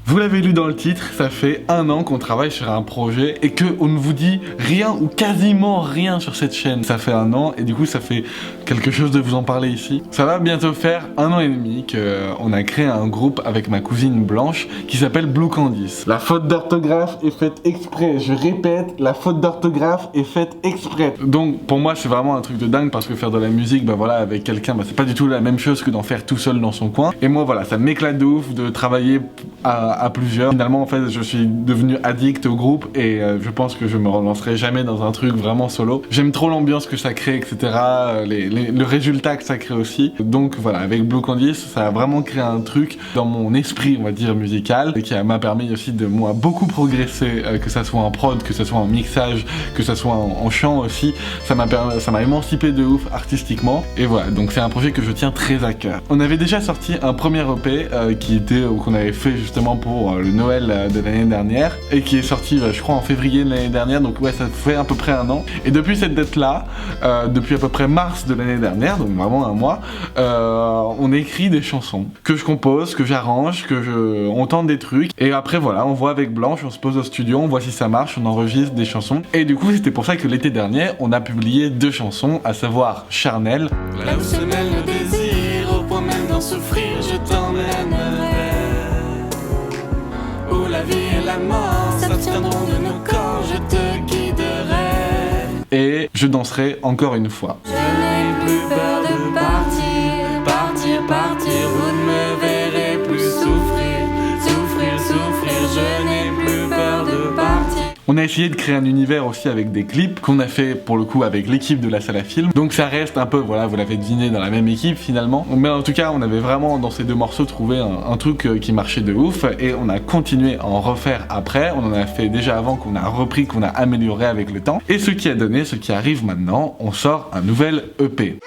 Vous l'avez lu dans le titre, ça fait 1 an qu'on travaille sur un projet et qu'on ne vous dit rien ou quasiment rien sur cette chaîne. Ça fait 1 an et du coup ça fait quelque chose de vous en parler ici. Ça va bientôt faire 1 an et demi qu'on a créé un groupe avec ma cousine Blanche qui s'appelle Blue Candice. La faute d'orthographe est faite exprès, je répète, la faute d'orthographe est faite exprès. Donc pour moi c'est vraiment un truc de dingue parce que faire de la musique, bah voilà, avec quelqu'un, bah c'est pas du tout la même chose que d'en faire tout seul dans son coin. Et moi voilà, ça m'éclate de ouf de travailler à plusieurs. Finalement en fait je suis devenu addict au groupe et je pense que je me relancerai jamais dans un truc vraiment solo. J'aime trop l'ambiance que ça crée, etc. Le résultat que ça crée aussi. Donc voilà, avec Blue Candice, ça a vraiment créé un truc dans mon esprit, on va dire, musical, et qui m'a permis aussi de moi beaucoup progresser, que ça soit en prod, que ça soit en mixage, que ça soit en chant aussi. Ça m'a émancipé de ouf artistiquement. Et voilà, donc c'est un projet que je tiens très à cœur. On avait déjà sorti un premier EP qu'on avait fait justement pour le Noël de l'année dernière et qui est sorti je crois en février de l'année dernière, donc ouais ça fait à peu près 1 an. Et depuis cette date là, depuis à peu près mars de l'année dernière, donc vraiment 1 mois, on écrit des chansons que je compose, que j'arrange, on tente des trucs et après voilà, on voit avec Blanche, on se pose au studio, on voit si ça marche, on enregistre des chansons. Et du coup c'était pour ça que l'été dernier on a publié 2 chansons, à savoir Charnel. Là où se mêle le désir, au point même d'en souffrir, je t'emmènerai. Où la vie et la mort s'abstiendront de nos corps, je te guiderai. Et Je danserai encore une fois. Je n'ai plus peur de partir, partir, partir. Vous ne me verrez plus souffrir, souffrir, souffrir. Je n'ai plus peur de partir. On a essayé de créer un univers aussi avec des clips qu'on a fait pour le coup avec l'équipe de la salle à film. Donc ça reste un peu, voilà, vous l'avez deviné, dans la même équipe finalement. Mais en tout cas, on avait vraiment dans ces 2 morceaux trouvé un truc qui marchait de ouf et on a continué à en refaire après. On en a fait déjà avant, qu'on a repris, qu'on a amélioré avec le temps. Et ce qui a donné, ce qui arrive maintenant, on sort un nouvel EP.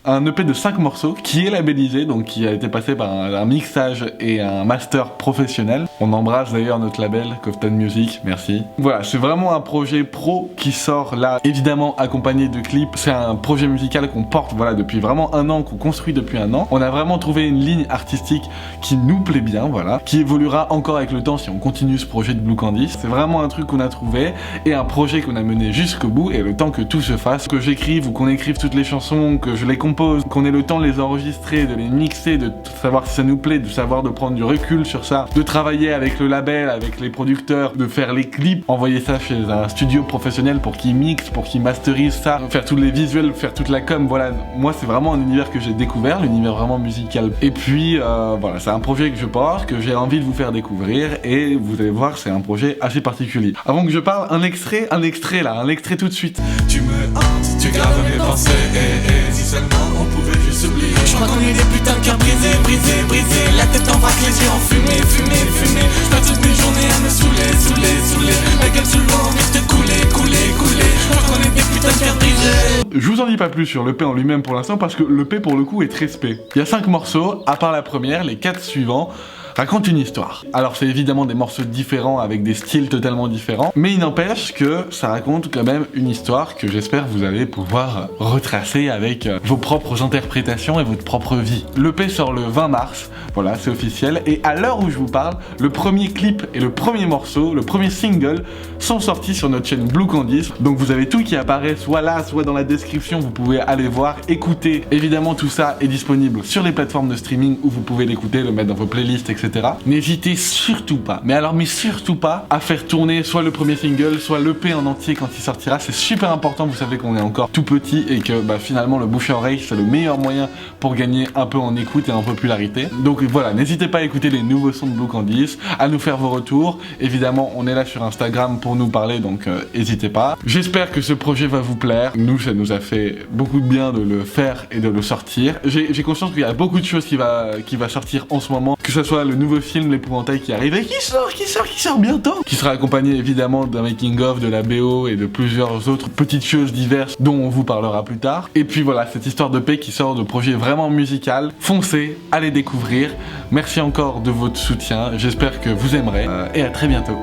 Un EP de 5 morceaux qui est labellisé, donc qui a été passé par un mixage et un master professionnel. On embrasse d'ailleurs notre label, Koftan Music, merci. Voilà, c'est vraiment un projet pro qui sort là, évidemment accompagné de clips. C'est un projet musical qu'on porte voilà, depuis vraiment 1 an, qu'on construit depuis 1 an. On a vraiment trouvé une ligne artistique qui nous plaît bien, voilà, qui évoluera encore avec le temps si on continue ce projet de Blue Candice. C'est vraiment un truc qu'on a trouvé et un projet qu'on a mené jusqu'au bout, et le temps que tout se fasse, que j'écrive ou qu'on écrive toutes les chansons, que je les compose, qu'on ait le temps de les enregistrer, de les mixer, de savoir si ça nous plaît, de savoir de prendre du recul sur ça, de travailler avec le label, avec les producteurs, de faire les clips, envoyer ça chez un studio professionnel pour qu'ils mixent, pour qu'ils masterisent ça, faire tous les visuels, faire toute la com. Voilà, moi c'est vraiment un univers que j'ai découvert, l'univers vraiment musical. Et puis voilà, c'est un projet que je porte, que j'ai envie de vous faire découvrir, et vous allez voir, c'est un projet assez particulier. Avant que je parle, un extrait tout de suite. Tu me hantes, tu graves mes pensées, si seulement on pouvait juste oublier. Je crois qu'on est des putains de cœurs brisés, brisés, brisés. La tête en vrac, les yeux en fumée, fumée, fumée. Je passe toutes mes journées à me saouler, saouler, saouler. La gueule sous le vent, envie de couler, couler, couler. Je crois qu'on est des putains de cœurs brisés. Je vous en dis pas plus sur l'EP en lui-même pour l'instant parce que l'EP pour le coup est très spé. Il y a 5 morceaux, à part la première, les 4 suivants raconte une histoire. Alors c'est évidemment des morceaux différents avec des styles totalement différents, mais il n'empêche que ça raconte quand même une histoire que j'espère vous allez pouvoir retracer avec vos propres interprétations et votre propre vie. L'EP sort le 20 mars, voilà, c'est officiel, et à l'heure où je vous parle, le premier clip et le premier morceau, le premier single sont sortis sur notre chaîne Blue Candice, donc vous avez tout qui apparaît soit là, soit dans la description, vous pouvez aller voir, écouter. Évidemment tout ça est disponible sur les plateformes de streaming où vous pouvez l'écouter, le mettre dans vos playlists, etc. N'hésitez surtout pas, mais surtout pas à faire tourner soit le premier single, soit l'EP en entier quand il sortira. C'est super important, vous savez qu'on est encore tout petit et que finalement le bouche à oreille c'est le meilleur moyen pour gagner un peu en écoute et en popularité. Donc voilà, n'hésitez pas à écouter les nouveaux sons de Blue Candice, à nous faire vos retours. Évidemment on est là sur Instagram pour nous parler, donc n'hésitez pas. J'espère que ce projet va vous plaire. Nous, ça nous a fait beaucoup de bien de le faire et de le sortir. J'ai conscience qu'il y a beaucoup de choses qui va sortir en ce moment, que ce soit le nouveau film L'Épouvantail qui arrive et qui sort bientôt, qui sera accompagné évidemment d'un making of, de la BO et de plusieurs autres petites choses diverses dont on vous parlera plus tard. Et puis voilà, cette histoire de paix qui sort de projet vraiment musical. Foncez, allez découvrir. Merci encore de votre soutien, j'espère que vous aimerez et à très bientôt.